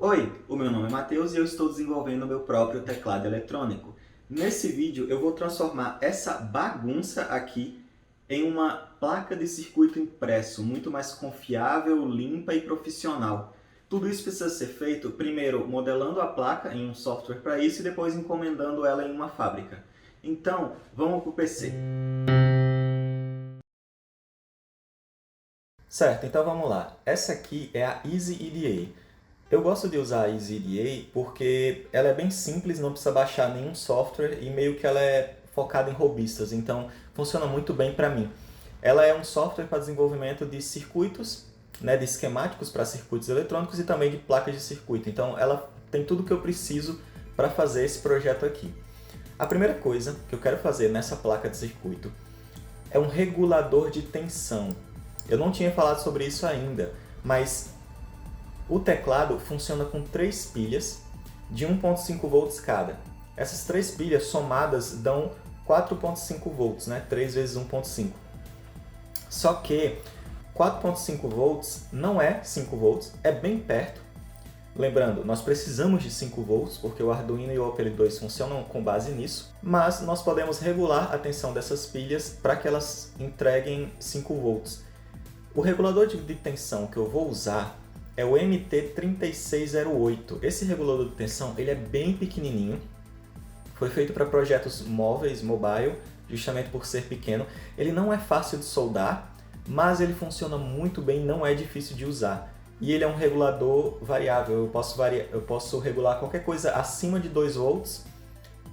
Oi, o meu nome é Matheus e eu estou desenvolvendo o meu próprio teclado eletrônico. Nesse vídeo eu vou transformar essa bagunça aqui em uma placa de circuito impresso muito mais confiável, limpa e profissional. Tudo isso precisa ser feito primeiro modelando a placa em um software para isso e depois encomendando ela em uma fábrica. Então, vamos para o PC. Certo, então vamos lá. Essa aqui é a Easy EDA. Eu gosto de usar a Easy EDA porque ela é bem simples, não precisa baixar nenhum software e meio que ela é focada em robistas, então funciona muito bem para mim. Ela é um software para desenvolvimento de circuitos, né, de esquemáticos para circuitos eletrônicos e também de placas de circuito. Então ela tem tudo que eu preciso para fazer esse projeto aqui. A primeira coisa que eu quero fazer nessa placa de circuito é um regulador de tensão. Eu não tinha falado sobre isso ainda, mas o teclado funciona com 3 pilhas de 1.5 volts cada. Essas 3 pilhas somadas dão 4.5 volts, né? 3 vezes 1.5. Só que 4.5 volts não é 5 volts, é bem perto. Lembrando, nós precisamos de 5 volts, porque o Arduino e o Opel 2 funcionam com base nisso, mas nós podemos regular a tensão dessas pilhas para que elas entreguem 5 volts. O regulador de tensão que eu vou usar é o MT3608. Esse regulador de tensão ele é bem pequenininho, foi feito para projetos móveis, mobile, justamente por ser pequeno. Ele não é fácil de soldar, mas ele funciona muito bem, não é difícil de usar. E ele é um regulador variável, eu posso regular qualquer coisa acima de 2 volts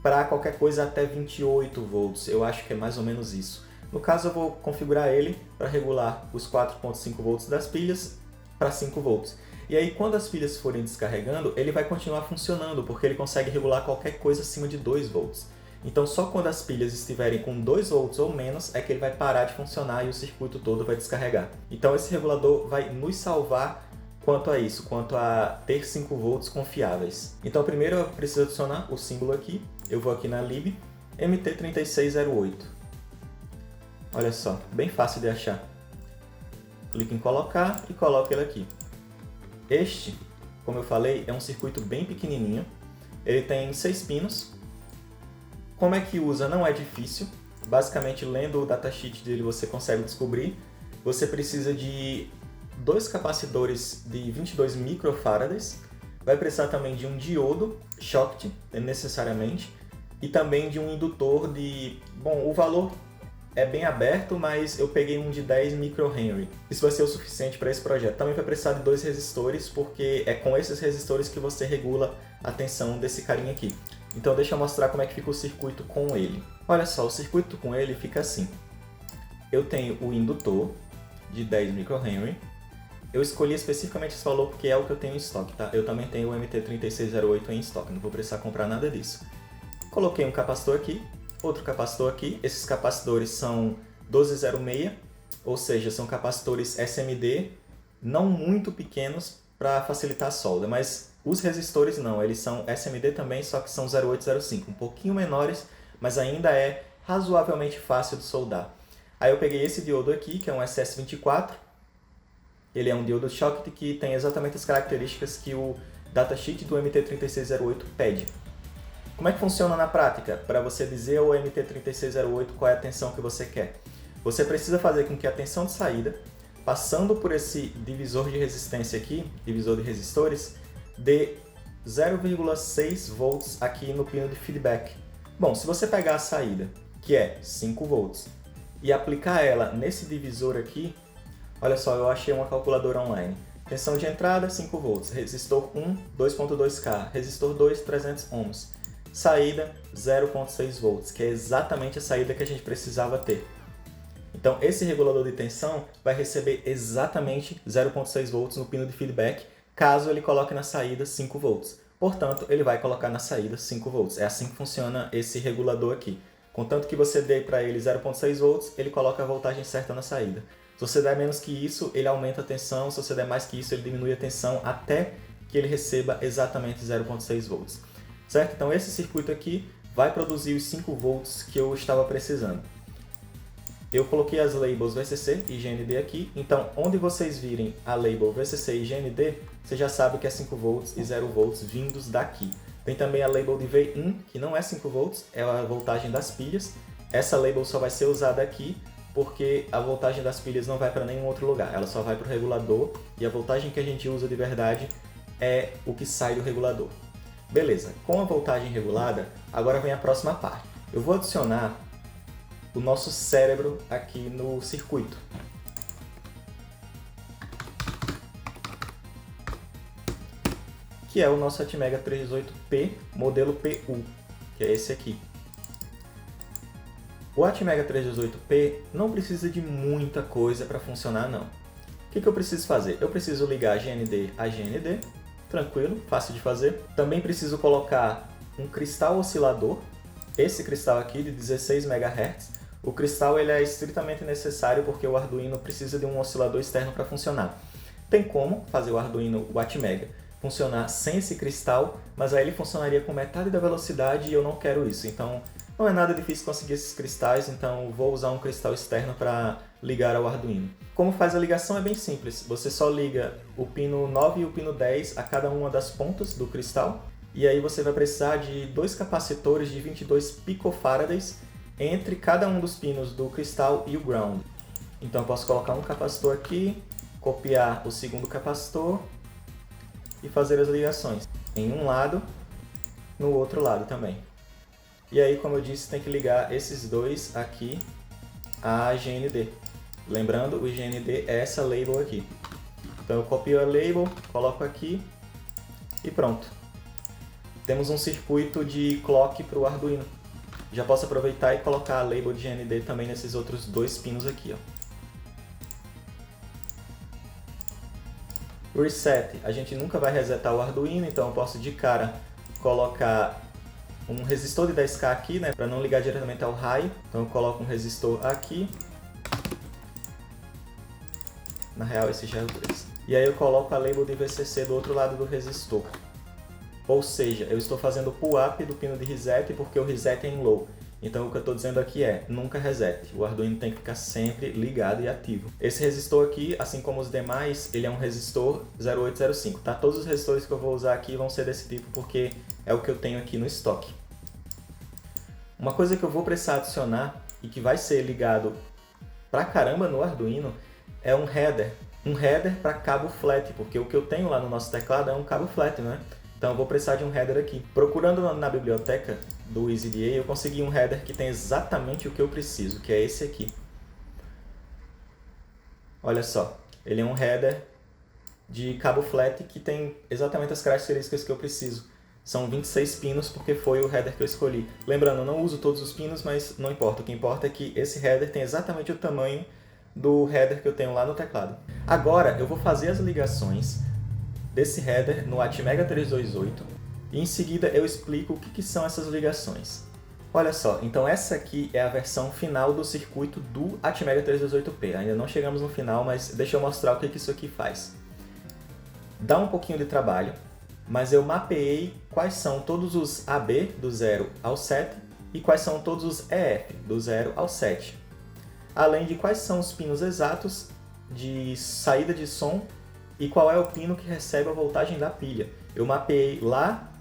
para qualquer coisa até 28 volts, eu acho que é mais ou menos isso. No caso, eu vou configurar ele para regular os 4.5 volts das pilhas para 5 volts. E aí, quando as pilhas forem descarregando, ele vai continuar funcionando, porque ele consegue regular qualquer coisa acima de 2 volts. Então, só quando as pilhas estiverem com 2 volts ou menos é que ele vai parar de funcionar e o circuito todo vai descarregar. Então, esse regulador vai nos salvar quanto a isso, quanto a ter 5 volts confiáveis. Então, primeiro eu preciso adicionar o símbolo aqui. Eu vou aqui na lib MT3608. Olha só, bem fácil de achar. Clique em colocar e coloque ele aqui. Este, como eu falei, é um circuito bem pequenininho. Ele tem 6 pinos. Como é que usa não é difícil. Basicamente, lendo o datasheet dele você consegue descobrir. Você precisa de 2 capacitores de 22 microfarads. Vai precisar também de um diodo Schottky, necessariamente. E também de um indutor de... Bom, o valor é bem aberto, mas eu peguei um de 10 microhenry. Isso vai ser o suficiente para esse projeto. Também vai precisar de 2 resistores, porque é com esses resistores que você regula a tensão desse carinha aqui. Então deixa eu mostrar como é que fica o circuito com ele. Olha só, o circuito com ele fica assim. Eu tenho o indutor de 10 microhenry. Eu escolhi especificamente esse valor porque é o que eu tenho em estoque, tá? Eu também tenho o MT3608 em estoque, não vou precisar comprar nada disso. Coloquei um capacitor aqui, outro capacitor aqui. Esses capacitores são 1206, ou seja, são capacitores SMD não muito pequenos para facilitar a solda, mas os resistores não, eles são SMD também, só que são 0805, um pouquinho menores, mas ainda é razoavelmente fácil de soldar. Aí eu peguei esse diodo aqui, que é um SS24, ele é um diodo Schottky que tem exatamente as características que o datasheet do MT3608 pede. Como é que funciona na prática? Para você dizer ao MT3608 qual é a tensão que você quer. Você precisa fazer com que a tensão de saída, passando por esse divisor de resistência aqui, divisor de resistores, dê 0,6 volts aqui no pino de feedback. Bom, se você pegar a saída, que é 5 volts, e aplicar ela nesse divisor aqui, olha só, eu achei uma calculadora online. Tensão de entrada, 5 volts. Resistor 1, 2.2K. Resistor 2, 300 ohms. Saída 0.6 volts, que é exatamente a saída que a gente precisava ter. Então, esse regulador de tensão vai receber exatamente 0.6 volts no pino de feedback, caso ele coloque na saída 5 volts. Portanto, ele vai colocar na saída 5 volts. É assim que funciona esse regulador aqui. Contanto que você dê para ele 0.6 volts, ele coloca a voltagem certa na saída. Se você der menos que isso, ele aumenta a tensão. Se você der mais que isso, ele diminui a tensão até que ele receba exatamente 0.6 volts. Certo? Então esse circuito aqui vai produzir os 5 volts que eu estava precisando. Eu coloquei as labels VCC e GND aqui, então onde vocês virem a label VCC e GND, você já sabe que é 5 volts e 0 volts vindos daqui. Tem também a label de V1, que não é 5 volts, é a voltagem das pilhas. Essa label só vai ser usada aqui porque a voltagem das pilhas não vai para nenhum outro lugar, ela só vai para o regulador e a voltagem que a gente usa de verdade é o que sai do regulador. Beleza, com a voltagem regulada, agora vem a próxima parte. Eu vou adicionar o nosso cérebro aqui no circuito. Que é o nosso Atmega 318P modelo PU, que é esse aqui. O Atmega 318P não precisa de muita coisa para funcionar não. O que eu preciso fazer? Eu preciso ligar GND a GND, tranquilo, fácil de fazer. Também preciso colocar um cristal oscilador, esse cristal aqui de 16 MHz. O cristal ele é estritamente necessário porque o Arduino precisa de um oscilador externo para funcionar. Tem como fazer o Arduino, o Atmega, funcionar sem esse cristal, mas aí ele funcionaria com metade da velocidade e eu não quero isso. Então não é nada difícil conseguir esses cristais, então vou usar um cristal externo para ligar ao Arduino. Como faz a ligação é bem simples, você só liga o pino 9 e o pino 10 a cada uma das pontas do cristal, e aí você vai precisar de 2 capacitores de 22 picofarads entre cada um dos pinos do cristal e o ground. Então eu posso colocar um capacitor aqui, copiar o segundo capacitor e fazer as ligações em um lado, no outro lado também. E aí, como eu disse, tem que ligar esses dois aqui a GND. Lembrando, o GND é essa label aqui. Então eu copio a label, coloco aqui e pronto. Temos um circuito de clock para o Arduino. Já posso aproveitar e colocar a label de GND também nesses outros 2 pinos aqui, ó. Reset, a gente nunca vai resetar o Arduino, então eu posso de cara colocar um resistor de 10K aqui, né, para não ligar diretamente ao raio. Então eu coloco um resistor aqui. Na real esse já é o 3. E aí eu coloco a label de VCC do outro lado do resistor. Ou seja, eu estou fazendo pull-up do pino de reset porque o reset é em low. Então o que eu estou dizendo aqui é, nunca reset. O Arduino tem que ficar sempre ligado e ativo. Esse resistor aqui, assim como os demais, ele é um resistor 0805, tá? Todos os resistores que eu vou usar aqui vão ser desse tipo porque é o que eu tenho aqui no estoque. Uma coisa que eu vou precisar adicionar e que vai ser ligado pra caramba no Arduino é um header. Um header para cabo flat, porque o que eu tenho lá no nosso teclado é um cabo flat, né? Então eu vou precisar de um header aqui. Procurando na biblioteca do EasyDA, eu consegui um header que tem exatamente o que eu preciso, que é esse aqui. Olha só, ele é um header de cabo flat que tem exatamente as características que eu preciso. São 26 pinos porque foi o header que eu escolhi. Lembrando, eu não uso todos os pinos, mas não importa. O que importa é que esse header tem exatamente o tamanho do header que eu tenho lá no teclado. Agora eu vou fazer as ligações desse header no Atmega 328 e em seguida eu explico o que são essas ligações. Olha só, então essa aqui é a versão final do circuito do Atmega 328P. Ainda não chegamos no final, mas deixa eu mostrar o que isso aqui faz. Dá um pouquinho de trabalho, mas eu mapeei quais são todos os AB do 0 ao 7 e quais são todos os EF do 0 ao 7. Além de quais são os pinos exatos de saída de som e qual é o pino que recebe a voltagem da pilha. Eu mapeei lá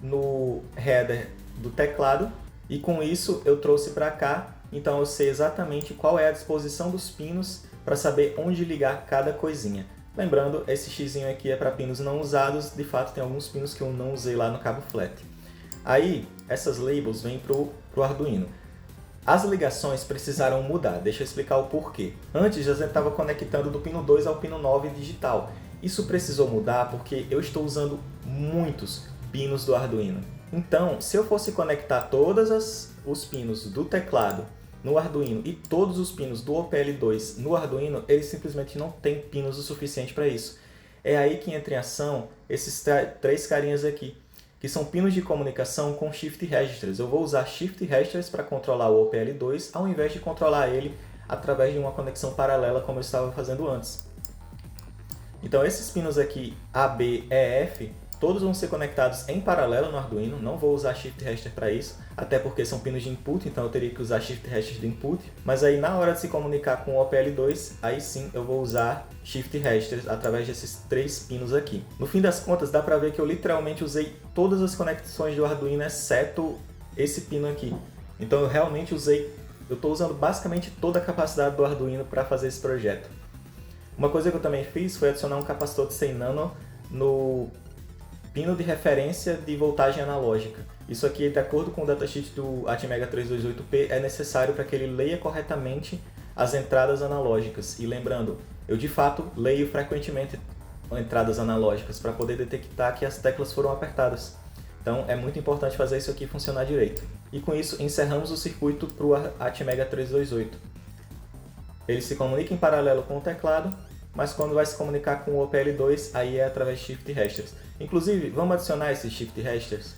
no header do teclado e com isso eu trouxe para cá, então eu sei exatamente qual é a disposição dos pinos para saber onde ligar cada coisinha. Lembrando, esse xizinho aqui é para pinos não usados, de fato tem alguns pinos que eu não usei lá no cabo flat. Aí, essas labels vêm pro Arduino. As ligações precisaram mudar, deixa eu explicar o porquê. Antes a gente estava conectando do pino 2 ao pino 9 digital. Isso precisou mudar porque eu estou usando muitos pinos do Arduino. Então, se eu fosse conectar todos os pinos do teclado no Arduino e todos os pinos do OPL2 no Arduino, ele simplesmente não tem pinos o suficiente para isso. É aí que entra em ação esses 3 carinhas aqui, que são pinos de comunicação com Shift Registers. Eu vou usar Shift Registers para controlar o OPL2, ao invés de controlar ele através de uma conexão paralela como eu estava fazendo antes. Então esses pinos aqui, AB e EF, todos vão ser conectados em paralelo no Arduino, não vou usar Shift Register para isso, até porque são pinos de input, então eu teria que usar Shift Register de input, mas aí na hora de se comunicar com o OPL2, aí sim eu vou usar Shift Registers através desses 3 pinos aqui. No fim das contas, dá para ver que eu literalmente usei todas as conexões do Arduino, exceto esse pino aqui. Então eu realmente eu estou usando basicamente toda a capacidade do Arduino para fazer esse projeto. Uma coisa que eu também fiz foi adicionar um capacitor de 100 nano no pino de referência de voltagem analógica. Isso aqui, de acordo com o datasheet do Atmega 328P, é necessário para que ele leia corretamente as entradas analógicas. E lembrando, eu de fato leio frequentemente entradas analógicas para poder detectar que as teclas foram apertadas. Então é muito importante fazer isso aqui funcionar direito. E com isso encerramos o circuito para o Atmega 328. Ele se comunica em paralelo com o teclado, mas quando vai se comunicar com o OPL2, aí é através de Shift Registers. Inclusive, vamos adicionar esses Shift Registers?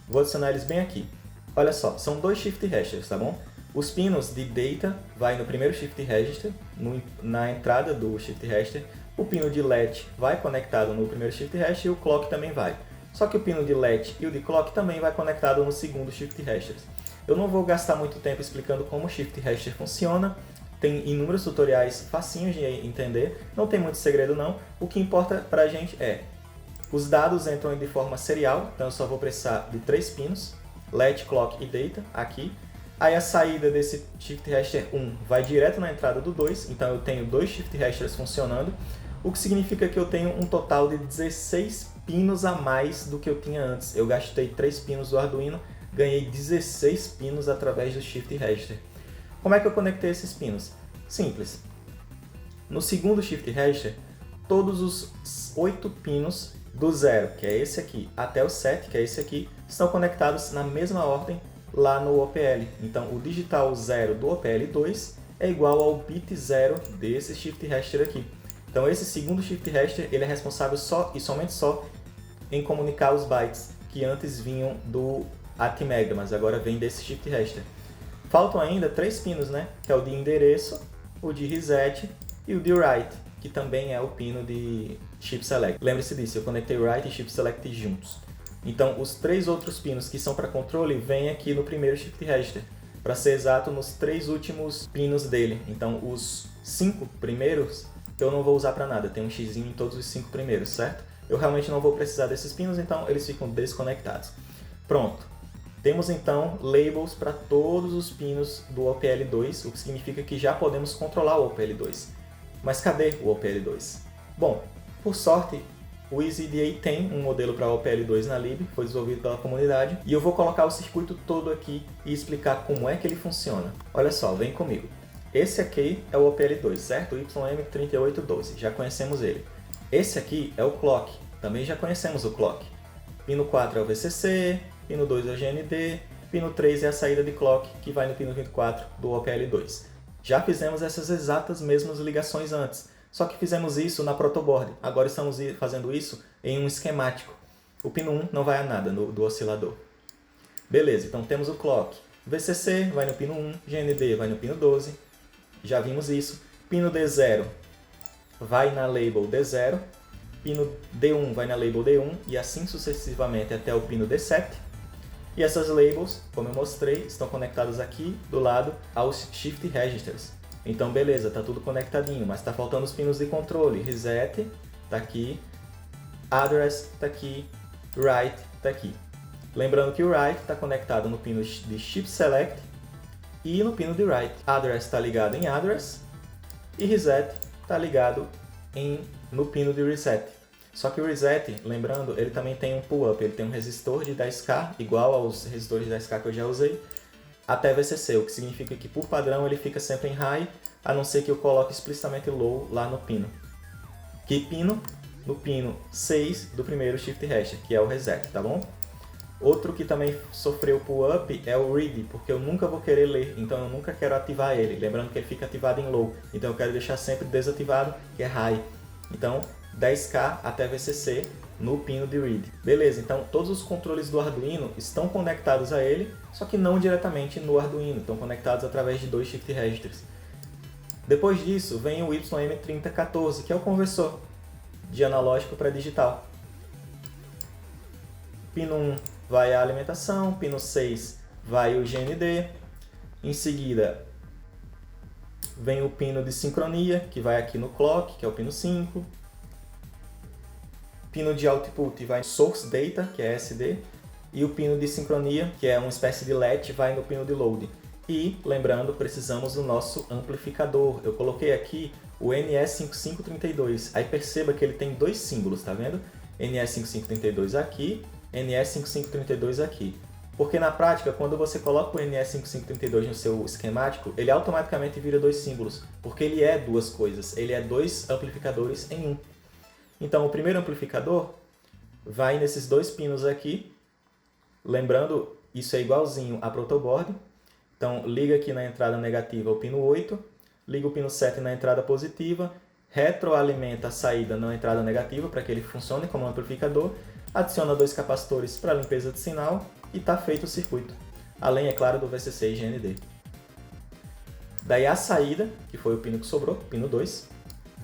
Vou adicionar eles bem aqui. Olha só, são 2 Shift Registers, tá bom? Os pinos de Data vai no primeiro Shift Register, na entrada do Shift Register. O pino de LED vai conectado no primeiro Shift Register e o Clock também vai. Só que o pino de LED e o de Clock também vai conectado no segundo Shift Register. Eu não vou gastar muito tempo explicando como o Shift Register funciona. Tem inúmeros tutoriais facinhos de entender, não tem muito segredo não. O que importa pra gente é, os dados entram de forma serial, então eu só vou precisar de 3 pinos, LED, Clock e Data, aqui. Aí a saída desse Shift Register 1 vai direto na entrada do 2, então eu tenho 2 Shift Registers funcionando, o que significa que eu tenho um total de 16 pinos a mais do que eu tinha antes. Eu gastei 3 pinos do Arduino, ganhei 16 pinos através do Shift Register. Como é que eu conectei esses pinos? Simples. No segundo Shift Register, todos os 8 pinos do 0, que é esse aqui, até o 7, que é esse aqui, estão conectados na mesma ordem lá no OPL. Então, o digital 0 do OPL2 é igual ao bit 0 desse Shift Register aqui. Então, esse segundo Shift Register ele é responsável só e somente em comunicar os bytes que antes vinham do Atmega, mas agora vem desse Shift Register. Faltam ainda 3 pinos, né? Que é o de endereço, o de reset e o de write, que também é o pino de chip select. Lembre-se disso, eu conectei write e chip select juntos. Então, os 3 outros pinos que são para controle vêm aqui no primeiro Shift Register, para ser exato, nos 3 últimos pinos dele. Então, os 5 primeiros eu não vou usar para nada, tem um X em todos os 5 primeiros, certo? Eu realmente não vou precisar desses pinos, então eles ficam desconectados. Pronto. Temos então labels para todos os pinos do OPL2, o que significa que já podemos controlar o OPL2. Mas cadê o OPL2? Bom, por sorte, o EasyEDA tem um modelo para OPL2 na lib, foi desenvolvido pela comunidade, e eu vou colocar o circuito todo aqui e explicar como é que ele funciona. Olha só, vem comigo. Esse aqui é o OPL2, certo? O YM3812, já conhecemos ele. Esse aqui é o Clock, também já conhecemos o Clock. Pino 4 é o VCC, pino 2 é o GND, pino 3 é a saída de Clock, que vai no pino 24 do OPL2. Já fizemos essas exatas mesmas ligações antes, só que fizemos isso na protoboard. Agora estamos fazendo isso em um esquemático. O pino 1 não vai a nada do oscilador. Beleza, então temos o Clock. VCC vai no pino 1, GND vai no pino 12. Já vimos isso. Pino D0 vai na label D0. Pino D1 vai na label D1 e assim sucessivamente até o pino D7. E essas labels, como eu mostrei, estão conectadas aqui do lado aos Shift Registers. Então beleza, está tudo conectadinho, mas está faltando os pinos de controle. Reset está aqui, Address está aqui, Write está aqui. Lembrando que o Write está conectado no pino de Chip Select e no pino de Write. Address está ligado em Address e Reset está ligado no pino de Reset. Só que o Reset, lembrando, ele também tem um pull-up, ele tem um resistor de 10K, igual aos resistores de 10K que eu já usei, até VCC, o que significa que por padrão ele fica sempre em High, a não ser que eu coloque explicitamente Low lá no pino. Que pino? No pino 6 do primeiro Shift Register, que é o Reset, tá bom? Outro que também sofreu pull-up é o Read, porque eu nunca vou querer ler, então eu nunca quero ativar ele, lembrando que ele fica ativado em Low, então eu quero deixar sempre desativado, que é High. Então, 10K até VCC no pino de Read. Beleza, então todos os controles do Arduino estão conectados a ele, só que não diretamente no Arduino, estão conectados através de 2 Shift Registers. Depois disso vem o YM3014, que é o conversor de analógico para digital. Pino 1 vai a alimentação, pino 6 vai o GND, em seguida vem o pino de sincronia, que vai aqui no clock, que é o pino 5, pino de output vai no source data, que é SD, e o pino de sincronia, que é uma espécie de latch, vai no pino de load. E, lembrando, precisamos do nosso amplificador. Eu coloquei aqui o NE5532. Aí perceba que ele tem dois símbolos, tá vendo? NE5532 aqui, NE5532 aqui. Porque na prática, quando você coloca o NE5532 no seu esquemático, ele automaticamente vira dois símbolos, porque ele é duas coisas, ele é dois amplificadores em um. Então, o primeiro amplificador vai nesses dois pinos aqui. Lembrando, isso é igualzinho a protoboard. Então, liga aqui na entrada negativa o pino 8, liga o pino 7 na entrada positiva, retroalimenta a saída na entrada negativa para que ele funcione como amplificador, adiciona dois capacitores para limpeza de sinal e está feito o circuito. Além, é claro, do VCC e GND. Daí a saída, que foi o pino que sobrou, pino 2,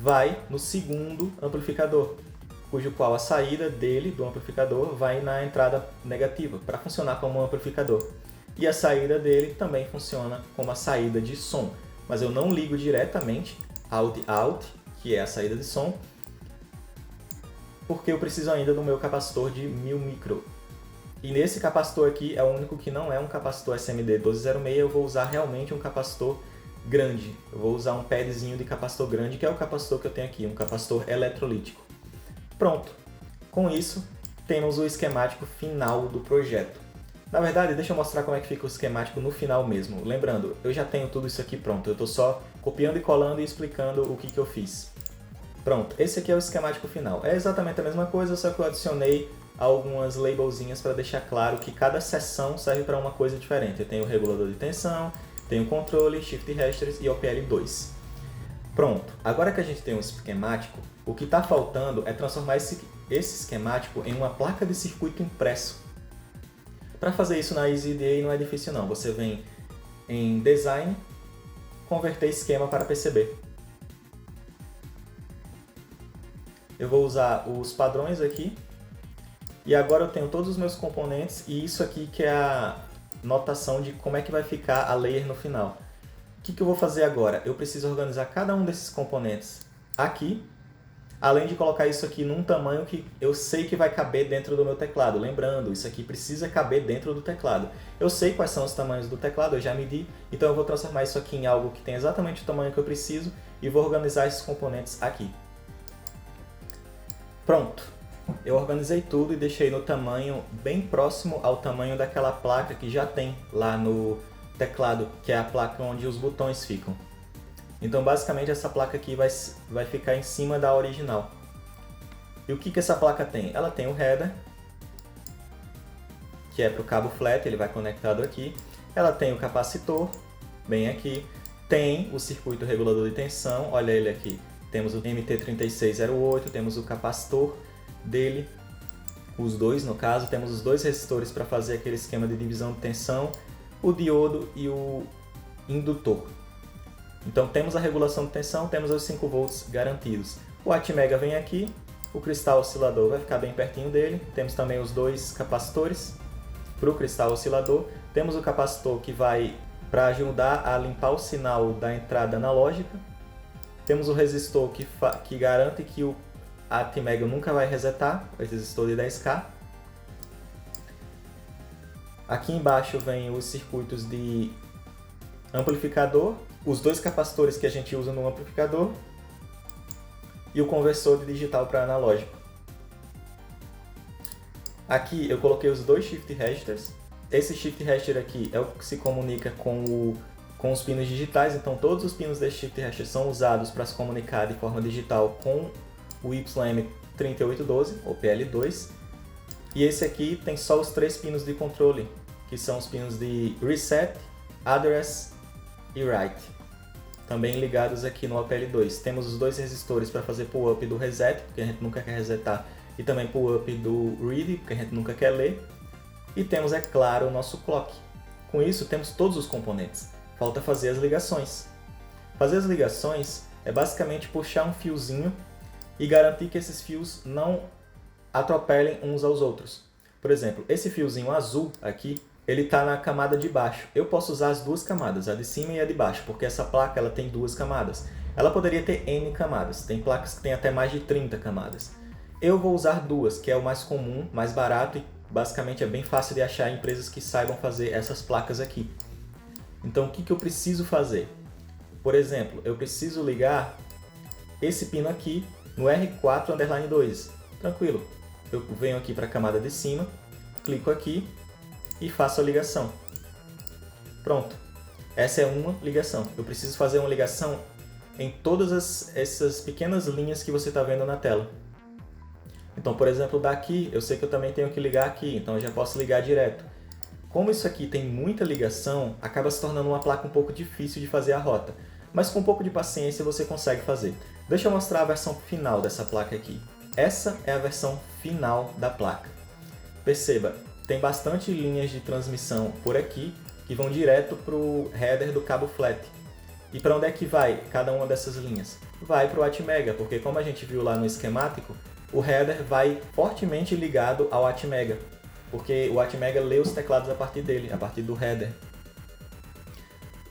vai no segundo amplificador, cujo qual a saída dele, do amplificador, vai na entrada negativa, para funcionar como um amplificador. E a saída dele também funciona como a saída de som, mas eu não ligo diretamente out, que é a saída de som, porque eu preciso ainda do meu capacitor de 1000 micro. E nesse capacitor aqui é o único que não é um capacitor SMD 1206, eu vou usar realmente um capacitor grande. Eu vou usar um padzinho de capacitor grande, que é o capacitor que eu tenho aqui, um capacitor eletrolítico. Pronto! Com isso, temos o esquemático final do projeto. Na verdade, deixa eu mostrar como é que fica o esquemático no final mesmo. Lembrando, eu já tenho tudo isso aqui pronto, eu estou só copiando e colando e explicando o que eu fiz. Pronto, esse aqui é o esquemático final. É exatamente a mesma coisa, só que eu adicionei algumas labelzinhas para deixar claro que cada seção serve para uma coisa diferente. Eu tenho o regulador de tensão, tenho o controle, shift registers e OPL2. Pronto, agora que a gente tem um esquemático, o que está faltando é transformar esse esquemático em uma placa de circuito impresso. Para fazer isso na EasyEDA não é difícil não, você vem em Design, converter esquema para PCB. Eu vou usar os padrões aqui, e agora eu tenho todos os meus componentes, e isso aqui que é a notação de como é que vai ficar a layer no final. O que eu vou fazer agora? Eu preciso organizar cada um desses componentes aqui, além de colocar isso aqui num tamanho que eu sei que vai caber dentro do meu teclado. Lembrando, isso aqui precisa caber dentro do teclado. Eu sei quais são os tamanhos do teclado, eu já medi, então eu vou transformar isso aqui em algo que tem exatamente o tamanho que eu preciso e vou organizar esses componentes aqui. Pronto! Eu organizei tudo e deixei no tamanho bem próximo ao tamanho daquela placa que já tem lá no teclado, que é a placa onde os botões ficam. Então basicamente essa placa aqui vai ficar em cima da original. E o que essa placa tem? Ela tem o header, que é para o cabo flat, ele vai conectado aqui. Ela tem o capacitor, bem aqui. Tem o circuito regulador de tensão, olha ele aqui. Temos o MT3608, temos o capacitor dele, os dois no caso, temos os dois resistores para fazer aquele esquema de divisão de tensão, o diodo e o indutor. Então temos a regulação de tensão, temos os 5 volts garantidos. O Atmega vem aqui, o cristal oscilador vai ficar bem pertinho dele, temos também os dois capacitores para o cristal oscilador, temos o capacitor que vai para ajudar a limpar o sinal da entrada analógica, temos o resistor que garante que o Atmega nunca vai resetar, o resistor de 10K. Aqui embaixo vem os circuitos de amplificador, os dois capacitores que a gente usa no amplificador e o conversor de digital para analógico. Aqui eu coloquei os dois shift registers. Esse shift register aqui é o que se comunica com os pinos digitais, então todos os pinos desse shift register são usados para se comunicar de forma digital com o YM3812, ou PL2, e esse aqui tem só os 3 pinos de controle, que são os pinos de Reset, Address e Write, também ligados aqui no OPL2. Temos os dois resistores para fazer pull-up do Reset, porque a gente nunca quer resetar, e também pull-up do Read, porque a gente nunca quer ler, e temos, é claro, o nosso Clock. Com isso, temos todos os componentes. Falta fazer as ligações. Fazer as ligações é basicamente puxar um fiozinho e garantir que esses fios não atropelem uns aos outros. Por exemplo, esse fiozinho azul aqui, ele está na camada de baixo. Eu posso usar as duas camadas, a de cima e a de baixo, porque essa placa ela tem duas camadas. Ela poderia ter N camadas, tem placas que têm até mais de 30 camadas. Eu vou usar duas, que é o mais comum, mais barato e basicamente é bem fácil de achar empresas que saibam fazer essas placas aqui. Então o que eu preciso fazer? Por exemplo, eu preciso ligar esse pino aqui no R4_2. Tranquilo, eu venho aqui para a camada de cima, clico aqui e faço a ligação. Pronto, essa é uma ligação. Eu preciso fazer uma ligação em todas essas pequenas linhas que você está vendo na tela. Então, por exemplo, daqui eu sei que eu também tenho que ligar aqui, então eu já posso ligar direto. Como isso aqui tem muita ligação, acaba se tornando uma placa um pouco difícil de fazer a rota. Mas com um pouco de paciência você consegue fazer. Deixa eu mostrar a versão final dessa placa aqui. Essa é a versão final da placa. Perceba, tem bastante linhas de transmissão por aqui que vão direto para o header do cabo flat. E para onde é que vai cada uma dessas linhas? Vai para o Atmega, porque como a gente viu lá no esquemático, o header vai fortemente ligado ao Atmega, porque o Atmega lê os teclados a partir dele, a partir do header.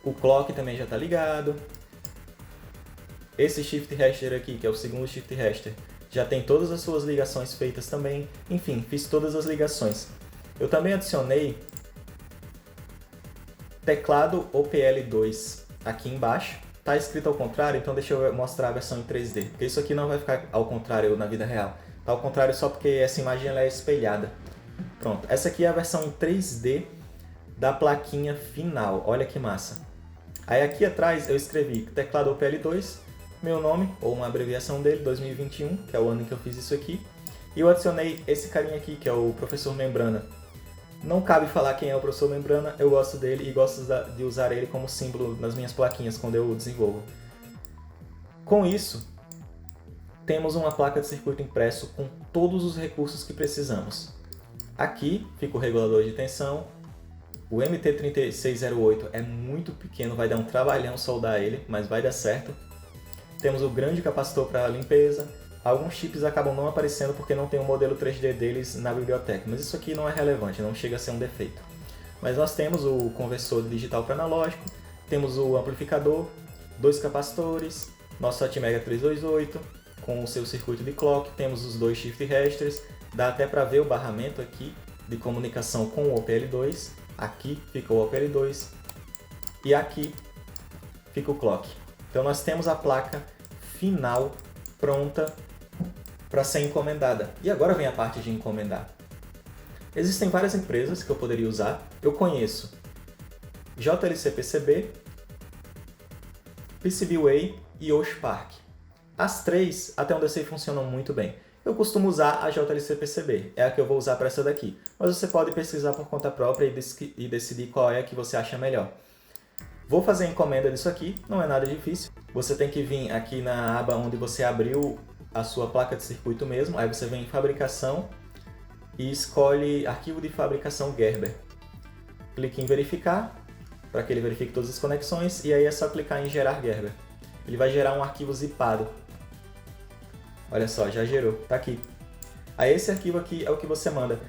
O clock também já está ligado. Esse shift register aqui, que é o segundo shift register, já tem todas as suas ligações feitas também. Enfim, fiz todas as ligações. Eu também adicionei teclado OPL2 aqui embaixo. Está escrito ao contrário, então deixa eu mostrar a versão em 3D, porque isso aqui não vai ficar ao contrário na vida real. Está ao contrário só porque essa imagem ela é espelhada. Pronto, essa aqui é a versão em 3D da plaquinha final, olha que massa. Aí aqui atrás eu escrevi teclado OPL2, meu nome, ou uma abreviação dele, 2021, que é o ano em que eu fiz isso aqui. E eu adicionei esse carinha aqui, que é o Professor Membrana. Não cabe falar quem é o Professor Membrana, eu gosto dele e gosto de usar ele como símbolo nas minhas plaquinhas quando eu desenvolvo. Com isso, temos uma placa de circuito impresso com todos os recursos que precisamos. Aqui fica o regulador de tensão. O MT3608 é muito pequeno, vai dar um trabalhão soldar ele, mas vai dar certo. Temos o grande capacitor para limpeza. Alguns chips acabam não aparecendo porque não tem o modelo 3D deles na biblioteca, mas isso aqui não é relevante, não chega a ser um defeito. Mas nós temos o conversor de digital para analógico, temos o amplificador, dois capacitores, nosso Atmega 328 com o seu circuito de clock, temos os dois shift registers, dá até para ver o barramento aqui de comunicação com o OPL2, aqui fica o OPL2 e aqui fica o clock. Então nós temos a placa final pronta para ser encomendada. E agora vem a parte de encomendar. Existem várias empresas que eu poderia usar. Eu conheço JLC PCB, PCBWay e Oshpark. As três, até onde eu sei, funcionam muito bem. Eu costumo usar a JLC PCB, é a que eu vou usar para essa daqui. Mas você pode pesquisar por conta própria e decidir qual é a que você acha melhor. Vou fazer a encomenda disso aqui, não é nada difícil. Você tem que vir aqui na aba onde você abriu a sua placa de circuito mesmo, aí você vem em fabricação e escolhe arquivo de fabricação Gerber. Clique em verificar, para que ele verifique todas as conexões, e aí é só clicar em gerar Gerber. Ele vai gerar um arquivo zipado. Olha só, já gerou, tá aqui. Aí esse arquivo aqui é o que você manda.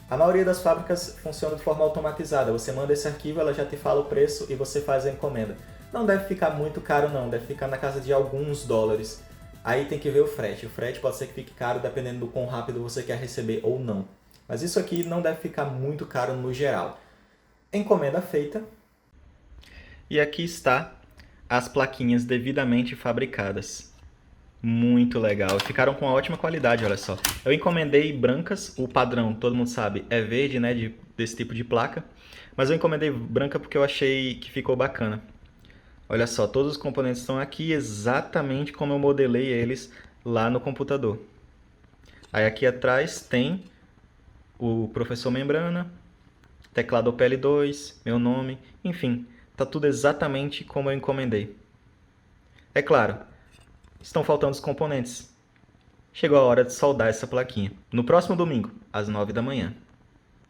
A maioria das fábricas funciona de forma automatizada. Você manda esse arquivo, ela já te fala o preço e você faz a encomenda. Não deve ficar muito caro não, deve ficar na casa de alguns dólares. Aí tem que ver o frete. O frete pode ser que fique caro dependendo do quão rápido você quer receber ou não. Mas isso aqui não deve ficar muito caro no geral. Encomenda feita. E aqui está as plaquinhas devidamente fabricadas. Muito legal. Ficaram com uma ótima qualidade, olha só. Eu encomendei brancas, o padrão, todo mundo sabe, é verde, né, desse tipo de placa. Mas eu encomendei branca porque eu achei que ficou bacana. Olha só, todos os componentes estão aqui exatamente como eu modelei eles lá no computador. Aí aqui atrás tem o Professor Membrana, teclado OPL2, meu nome, enfim, tá tudo exatamente como eu encomendei. É claro, estão faltando os componentes. Chegou a hora de soldar essa plaquinha. No próximo domingo, às 9 da manhã.